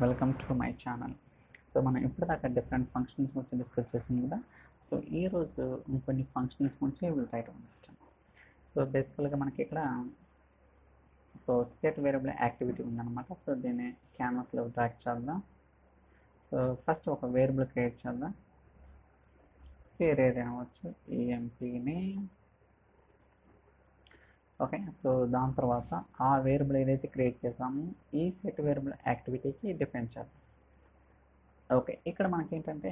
Welcome to my channel. So మనం ఇప్పటిదాకా different functions గురించి డిస్కస్ చేసాం కదా. సో ఈరోజు ఇంకొన్ని ఫంక్షన్స్ గురించి will try to understand. So బేసికల్గా మనకి ఇక్కడ సెట్ వేరియబుల్ యాక్టివిటీ ఉందన్నమాట. సో దీన్ని క్యాన్వాస్లో డ్రాగ్ చేద్దాం. సో ఫస్ట్ ఒక వేరియబుల్ క్రియేట్ చేద్దాం. పేరు ఏదైనా అవ్వచ్చు, ఈఎంపీని. ఓకే, సో దాని తర్వాత ఆ వేరియబుల్ ఏదైతే క్రియేట్ చేసామో ఈ సెట్ వేరియబుల్ యాక్టివిటీకి డిపెండ్ చేద్దాం. ఓకే, ఇక్కడ మనకి ఏంటంటే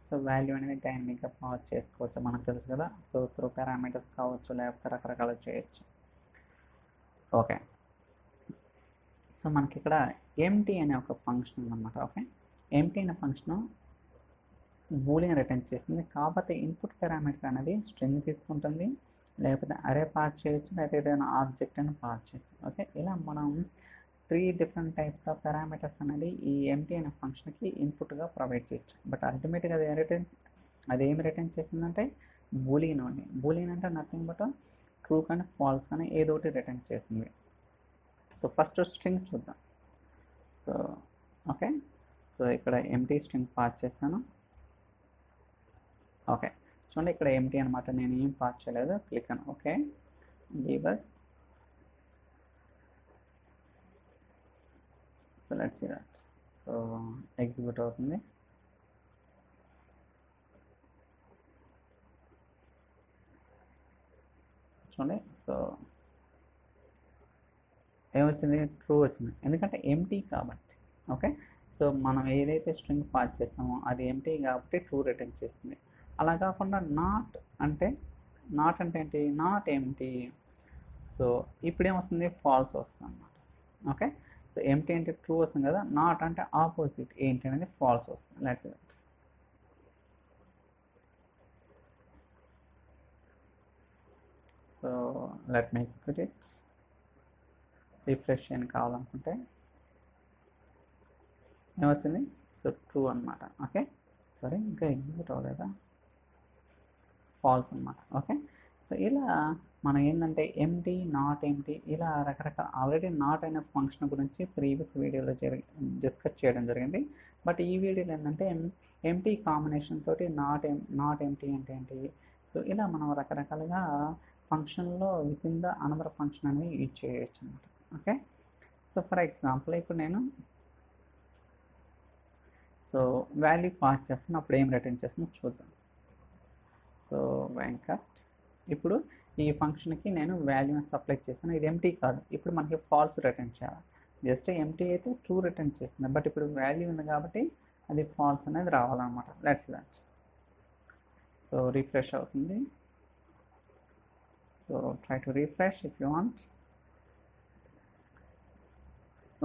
సో వాల్యూ అనేది డైనమిక్గా పాస్ చేసుకోవచ్చు, మనకు తెలుసు కదా. సో త్రూ పారామీటర్స్ కావచ్చు, లేకపోతే రకరకాలు చేయొచ్చు. ఓకే, సో మనకి ఇక్కడ ఎంటీ అనే ఒక ఫంక్షన్ ఉందన్నమాట. ఓకే, ఎంటీ అనే ఫంక్షన్ బూలియన్ రిటర్న్ చేస్తుంది. కాకపోతే ఇన్పుట్ పారామీటర్ అనేది స్ట్రింగ్ తీసుకుంటుంది, లేకపోతే అరే పాస్ చేయొచ్చు, లేకపోతే ఏదైనా ఆబ్జెక్ట్ అని పాస్ చేయొచ్చు. ఓకే, ఇలా మనం 3 డిఫరెంట్ టైప్స్ ఆఫ్ పారామీటర్స్ అనేది ఈ ఎంటీ అనే ఫంక్షన్కి ఇన్పుట్గా ప్రొవైడ్ చేయొచ్చు. బట్ అల్టిమేట్గా అది ఏమి రిటర్న్ చేస్తుందంటే బూలియన్ అండి. బూలియన్ అంటే నథింగ్ బట్ ట్రూ కానీ ఫాల్స్ కానీ ఏదో ఒకటి రిటర్న్ చేస్తుంది. సో ఫస్ట్ స్ట్రింగ్ చూద్దాం. సో ఓకే, సో ఇక్కడ ఎంటీ స్ట్రింగ్ పాస్ చేస్తాను. ఓకే, చూడండి ఇక్కడ ఎంటీ అనమాట, నేను ఏం పాస్ చేయలేదు. క్లిక్ అని okay, debug. So let's see that. So execute అవుతుంది. చూడండి, సో ఏమొచ్చింది? ట్రూ వచ్చింది, ఎందుకంటే ఎంటీ కాబట్టి. ఓకే, సో మనం ఏదైతే స్ట్రింగ్ పాస్ చేస్తామో అది ఎంటీ కాబట్టి ట్రూ రిటర్న్ చేస్తుంది. అలా కాకుండా నాట్ అంటే ఏంటి? Not empty. సో ఇప్పుడు ఏమొస్తుంది? ఫాల్స్ వస్తుంది అన్నమాట. ఓకే, సో ఎంటీ అంటే ట్రూ వస్తుంది కదా, నాట్ అంటే ఆపోజిట్ ఏంటి అనేది ఫాల్స్ వస్తుంది. Let's it. So let me execute it. Refresh చేయని కావాలనుకుంటే ఏమొచ్చింది? సో ట్రూ అనమాట. ఓకే, సారీ ఇంకా ఎగ్జిక్యూట్ అవ్వలేదా? ఫాల్స్ అనమాట. ఓకే, సో ఇలా మనం ఏంటంటే ఎంటీ, నాట్ ఎంటీ, ఇలా రకరకాల ఆల్రెడీ నాట్ అయిన ఫంక్షన్ గురించి ప్రీవియస్ వీడియోలో డిస్కస్ చేయడం జరిగింది. బట్ ఈ వీడియోలో ఏంటంటే ఎంటీ కాంబినేషన్ తోటి నాట్ ఎంటీ అంటే ఏంటి, సో ఇలా మనం రకరకాలుగా ఫంక్షన్లో with in the another function అనేది యూజ్ చేయొచ్చు అనమాట. ఓకే, సో ఫర్ ఎగ్జాంపుల్ ఇప్పుడు నేను సో వాల్యూ పాస్ చేస్తాను, అప్పుడు ఏం రిటర్న్ చేస్తుందో చూద్దాం. సో వెంకట్, ఇప్పుడు ఈ ఫంక్షన్కి నేను వాల్యూని సప్లై చేస్తాను. ఇది ఎంటీ కాదు, ఇప్పుడు మనకి ఫాల్స్ రిటర్న్ చేయాలి. జస్ట్ ఎంటీ అయితే ట్రూ రిటర్న్ చేస్తుంది, బట్ ఇప్పుడు వాల్యూ ఉంది కాబట్టి అది ఫాల్స్ అనేది రావాలన్నమాట. Let's that. సో రిఫ్రెష్ అవుతుంది. So try to refresh if you want.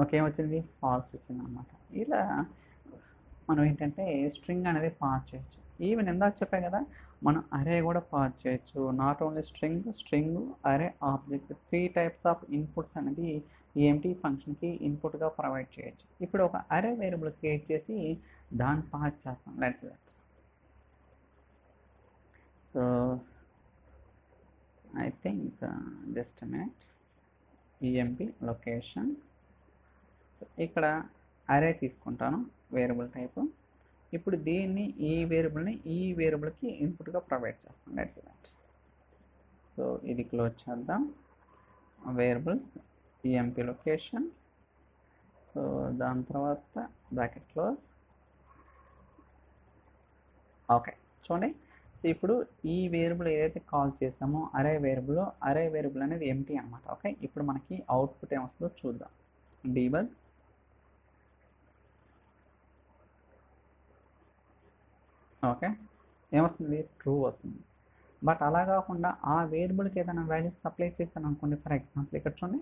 Okay, వచ్చింది? ఫాల్స్ వచ్చింది అనమాట. ఇలా మనం ఏంటంటే స్ట్రింగ్ అనేది పాస్ చేయొచ్చు. ఈవెన్ ఇందాక చెప్పాం కదా, మనం అరే కూడా పాస్ చేయొచ్చు. నాట్ ఓన్లీ స్ట్రింగ్, అరే, ఆబ్జెక్ట్, 3 టైప్స్ ఆఫ్ ఇన్పుట్స్ అనేది ఈ ఎంటీ ఫంక్షన్కి ఇన్పుట్గా ప్రొవైడ్ చేయొచ్చు. ఇప్పుడు ఒక అరే వేరియబుల్ క్రియేట్ చేసి దాన్ని పాస్ చేస్తాం. Let's that. So I think just minute. EMP location. So ఇక్కడ అరే తీసుకుంటాను వేరియబుల్ టైపు. ఇప్పుడు దీన్ని ఈ వేరియబుల్కి ఇన్పుట్గా ప్రొవైడ్ చేస్తాం. Let's that. సో ఇది క్లోజ్ చేద్దాం. Variables EMP location. సో దాని తర్వాత బ్రాకెట్ క్లోజ్. ఓకే, చూడండి. సో ఇప్పుడు ఈ వేరియబుల్ ఏదైతే కాల్ చేసామో అరే వేరియబుల్ అనేది ఎంటీ అనమాట. ఓకే, ఇప్పుడు మనకి అవుట్పుట్ ఏమొస్తుందో చూద్దాం. డీబగ్. ఓకే, ఏమొస్తుంది? ట్రూ వస్తుంది. బట్ అలా కాకుండా ఆ వేరియబుల్కి ఏదైనా వాల్యూస్ సప్లై చేశాను అనుకోండి. ఫర్ ఎగ్జాంపుల్ ఇక్కడ చూడండి,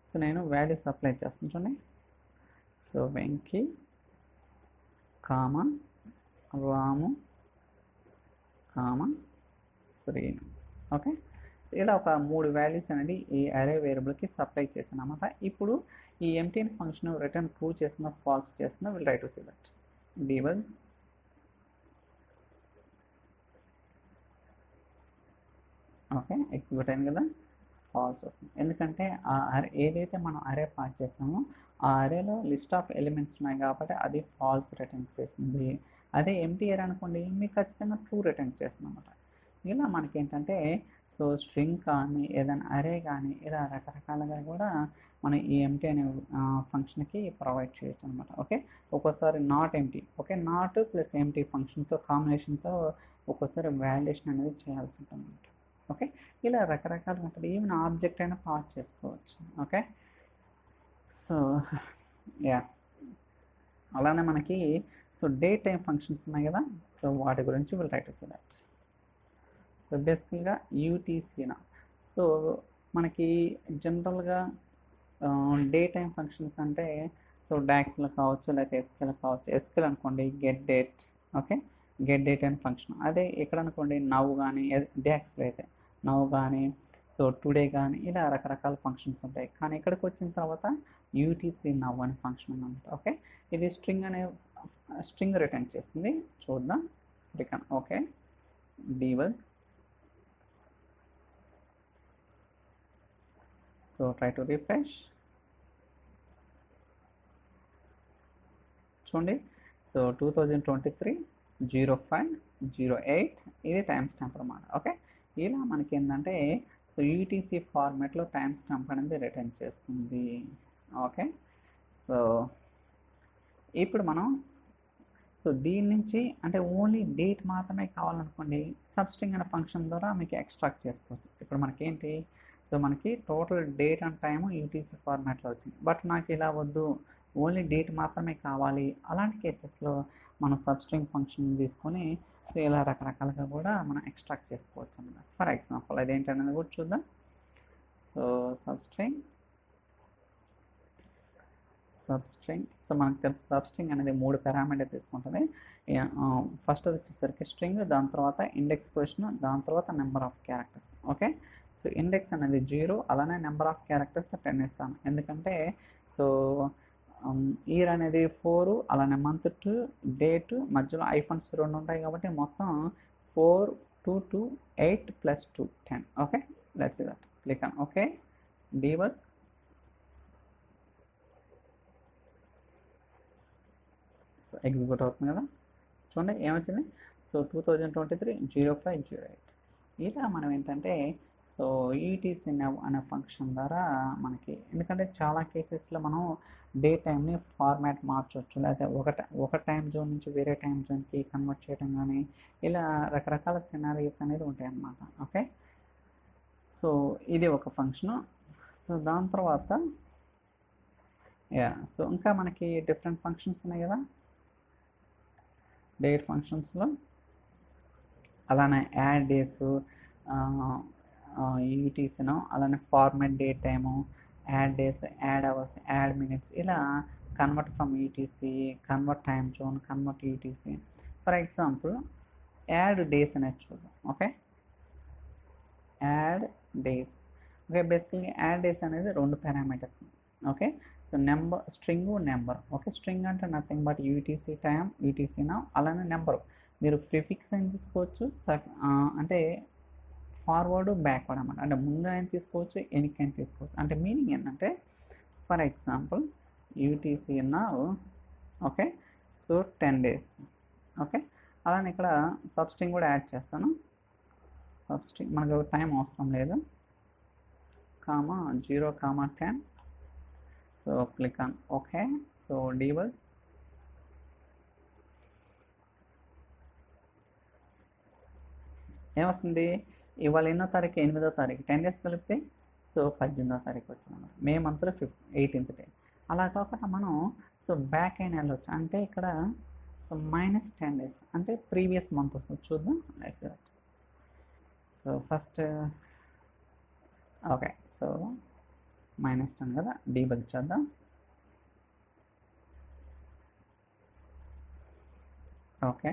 సో నేను వాల్యూస్ సప్లై చేస్తాను. చూడండి, సో వెంకీ, కామ, రాము, కామ, శ్రీను. ఓకే, ఇలా ఒక 3 వాల్యూస్ అనేది ఈ అరే వేరియబుల్కి సప్లై చేశాను అన్నమాట. ఇప్పుడు ఈ ఎంటీ ఫంక్షన్ రిటర్న్ ట్రూ చేస్తుందో ఫాల్స్ చేస్తుందో will try to see that. Debug. Okay, execute అయింది కదా. ఫాల్స్ వస్తుంది. ఎందుకంటే ఆ అరే ఏదైతే మనం అరే పాస్ చేసామో ఆ అరేలో లిస్ట్ ఆఫ్ ఎలిమెంట్స్ ఉన్నాయి కాబట్టి అది ఫాల్స్ రిటర్న్ చేస్తుంది. అదే ఎంటీ అరే అనుకోండి మీకు ఖచ్చితంగా ట్రూ రిటర్న్ చేస్తుంది అనమాట. ఇలా మనకి ఏంటంటే సో స్ట్రింగ్ కానీ ఏదైనా అరే కానీ ఇలా రకరకాలుగా కూడా మనం ఈ ఎంటీ అనే ఫంక్షన్కి ప్రొవైడ్ చేయొచ్చు అనమాట. ఓకే, ఒక్కోసారి not empty, okay, not plus empty ఫంక్షన్తో కాంబినేషన్తో ఒక్కోసారి వాల్యుయేషన్ అనేది చేయాల్సి ఉంటుంది అనమాట. ఓకే, ఇలా రకరకాలుగా ఉంటుంది. ఈవెన్ ఆబ్జెక్ట్ అయినా పాస్ చేసుకోవచ్చు. ఓకే, సో యా అలానే మనకి సో డే టైం ఫంక్షన్స్ ఉన్నాయి కదా, సో వాటి గురించి will try to see that. So బేసికల్గా యూటీసీనా సో మనకి జనరల్గా డే టైం ఫంక్షన్స్ అంటే సో డాక్స్లో కావచ్చు లేకపోతే ఎస్క్యూఎల్ కావచ్చు. ఎస్క్యూఎల్ అనుకోండి get date, okay, get date అనే ఫంక్షన్. అదే ఇక్కడ అనుకోండి నవ్ కానీ డాక్స్లో అయితే నవ్ కానీ సో టుడే కానీ ఇలా రకరకాల ఫంక్షన్స్ ఉంటాయి. కానీ ఇక్కడికి వచ్చిన తర్వాత యూటీసీ నవ్ అనే ఫంక్షన్ ఉందన్నమాట. ఓకే, ఇది స్ట్రింగ్ రిటర్న్ చేస్తుంది. చూద్దాం. Okay, debug. So try to refresh. చూడండి, సో 2023-05-08 ఇది టైం స్టాంప్ అనమాట. ఓకే, ఇలా మనకి ఏంటంటే సో యూటీసీ ఫార్మాట్లో టైం స్టాంప్ అనేది రిటర్న్ చేస్తుంది. ఓకే, సో ఇప్పుడు మనం సో దీని నుంచి అంటే ఓన్లీ డేట్ మాత్రమే కావాలనుకోండి సబ్స్ట్రింగ్ అనే ఫంక్షన్ ద్వారా మీకు ఎక్స్ట్రాక్ట్ చేసుకోవచ్చు. ఇప్పుడు మనకేంటి సో మనకి total date and time UTC ఫార్మాట్లో వచ్చింది. బట్ నాకు ఇలా వద్దు, ఓన్లీ డేట్ మాత్రమే కావాలి, అలాంటి కేసెస్లో మనం సబ్స్ట్రింగ్ ఫంక్షన్ తీసుకొని సో ఇలా రకరకాలుగా కూడా మనం ఎక్స్ట్రాక్ట్ చేసుకోవచ్చు అన్నమాట. ఫర్ ఎగ్జాంపుల్ అదేంటనేది కూడా చూద్దాం. సో సబ్స్ట్రింగ్ సో మనకు తెలుసు సబ్స్ట్రింగ్ అనేది 3 పారామీటర్ తీసుకుంటుంది. ఫస్ట్ వచ్చేసరికి స్ట్రింగ్, దాని తర్వాత ఇండెక్స్ పొజిషన్, దాని తర్వాత number of characters. Okay, so index అనేది 0, అలానే నెంబర్ ఆఫ్ క్యారెక్టర్స్ 10 ఇస్తాను. ఎందుకంటే సో ఇయర్ అనేది 4, అలానే మంత్ 2, డేట్ మధ్యలో ఐఫోన్స్ 2 ఉంటాయి కాబట్టి మొత్తం 4, 2, 2, 8 + 2, 10. Okay, let's see that. Click on okay, debug. So execute అవుతుంది కదా, చూడండి ఏమొచ్చింది. సో 2023-05-08 ఇలా మనం ఏంటంటే సో యూటీసీ నవ్ అనే ఫంక్షన్ ద్వారా మనకి, ఎందుకంటే చాలా కేసెస్లో మనం డే టైంని ఫార్మాట్ మార్చవచ్చు, లేకపోతే ఒక టైం జోన్ నుంచి వేరే టైం జోన్కి కన్వర్ట్ చేయడం కానీ ఇలా రకరకాల సినారీస్ అనేది ఉంటాయి అన్నమాట. ఓకే, సో ఇది ఒక ఫంక్షను. సో దాని తర్వాత సో ఇంకా మనకి డిఫరెంట్ ఫంక్షన్స్ ఉన్నాయి కదా డేట్ ఫంక్షన్స్లో. అలానే యాడ్ డేస్, యూటీసీను, అలానే format date time, add days, add hours, add minutes, ఇలా convert from UTC, convert time zone, convert UTC. For example add days అనేది చూద్దాం. Okay, add days. Okay, basically add days అనేది 2 parameters. Okay, so number, string, number. Okay, string అంటే nothing but UTC time, UTC now, అలానే number. మీరు prefix అని తీసుకోవచ్చు, అంటే forward backward అనమాట. అంటే ముందు అయినా తీసుకోవచ్చు, వెనకైనా తీసుకోవచ్చు. అంటే మీనింగ్ ఏంటంటే for example UTC now, okay, so 10 days. Okay, అలానే ఇక్కడ సబ్స్ట్రింగ్ కూడా యాడ్ చేస్తాను. సబ్స్ట్రింగ్ మనకు టైం అవసరం లేదు, 0, 10. So click on okay, so debug. ఏమొస్తుంది, ఇవాళ ఎన్నో తారీఖు, 8వ తారీఖు, 10 days కలిపితే సో 18వ తారీఖు వచ్చింది. మే మంత్లో 18th day. అలా కాకుండా మనం సో బ్యాక్ అయిన వెళ్ళొచ్చు. అంటే ఇక్కడ సో -10 days అంటే ప్రీవియస్ మంత్ వస్తుంది. చూద్దాం. Let's that. So first okay, so -10 కదా, డీబగ్ చేద్దాం. ఓకే,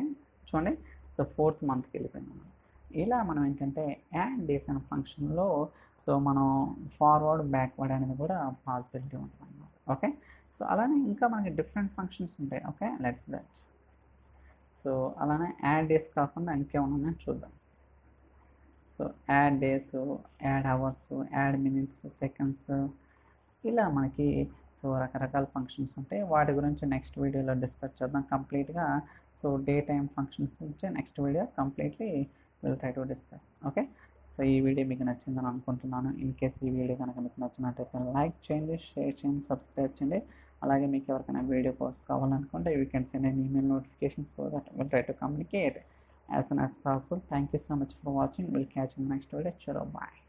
చూడండి, సో 4th monthకి వెళ్ళిపోయింది. ఇలా మనం ఏంటంటే యాడ్ డేస్ అనే ఫంక్షన్లో సో మనం ఫార్వర్డ్ బ్యాక్వర్డ్ అనేది కూడా పాసిబిలిటీ ఉంటుంది అన్నమాట. ఓకే, సో అలానే ఇంకా మనకి డిఫరెంట్ ఫంక్షన్స్ ఉంటాయి. Okay, let's that. సో అలానే యాడ్ డేస్ కాకుండా ఇంకేమన్నా చూద్దాం. So add days, add hours, add minutes, seconds, ఇలా మనకి సో రకరకాల ఫంక్షన్స్ ఉంటాయి. వాటి గురించి నెక్స్ట్ వీడియోలో డిస్కస్ చేద్దాం కంప్లీట్గా. సో డే టైమ్ ఫంక్షన్స్ గురించి next video completely will try to discuss. Okay, so ఈ వీడియో మీకు నచ్చిందని అనుకుంటున్నాను. ఇన్ కేస్ ఈ వీడియో కనుక మీకు నచ్చినట్టయితే లైక్ చేయండి, షేర్ చేయండి, సబ్స్క్రైబ్ చేయండి. అలాగే మీకు ఎవరికైనా వీడియో కోర్స్ కావాలనుకుంటే you can send an email notification so that we'll try to communicate as soon as possible. Thank you so much for watching. We'll catch you in the next video. Chalo, bye.